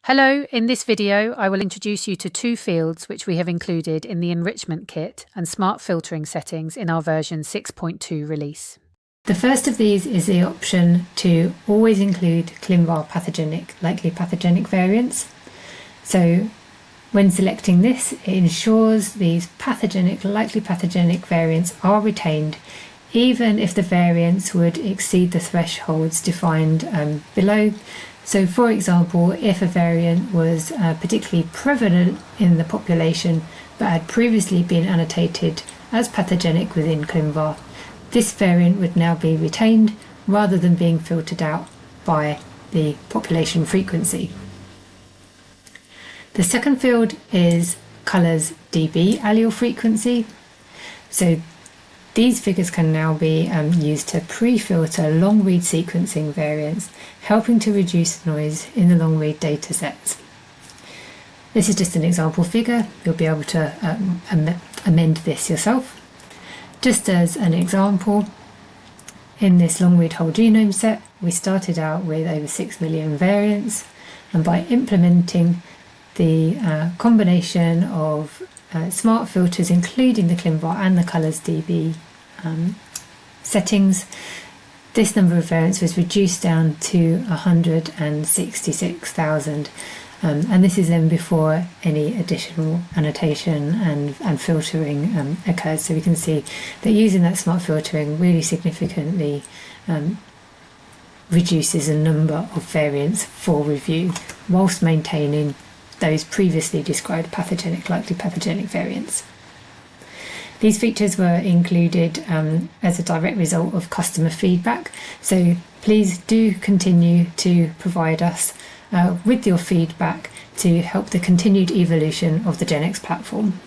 Hello, in this video I will introduce you to two fields which we have included in the Enrichment kit and smart filtering settings in our version 6.2 release. The first of these is the option to always include Clinwar pathogenic, likely pathogenic variants. So when selecting this, it ensures these pathogenic, likely pathogenic variants are retained, even if the variants would exceed the thresholds defined below. So for example, if a variant was particularly prevalent in the population but had previously been annotated as pathogenic within Clinwar, this variant would now be retained rather than being filtered out by the population frequency. The second field is colours dB allele frequency. So these figures can now be used to pre-filter long-read sequencing variants, helping to reduce noise in the long-read data sets. This is just an example figure. You'll be able to amend this yourself. Just as an example, in this long-read whole genome set, we started out with over 6 million variants, and by implementing the combination of smart filters, including the Clinwar and the colours dB settings, this number of variants was reduced down to 166,000, and this is then before any additional annotation and filtering occurs. So we can see that using that smart filtering really significantly reduces the number of variants for review, whilst maintaining those previously described pathogenic, likely pathogenic variants. These features were included as a direct result of customer feedback, so please do continue to provide us with your feedback to help the continued evolution of the GenX platform.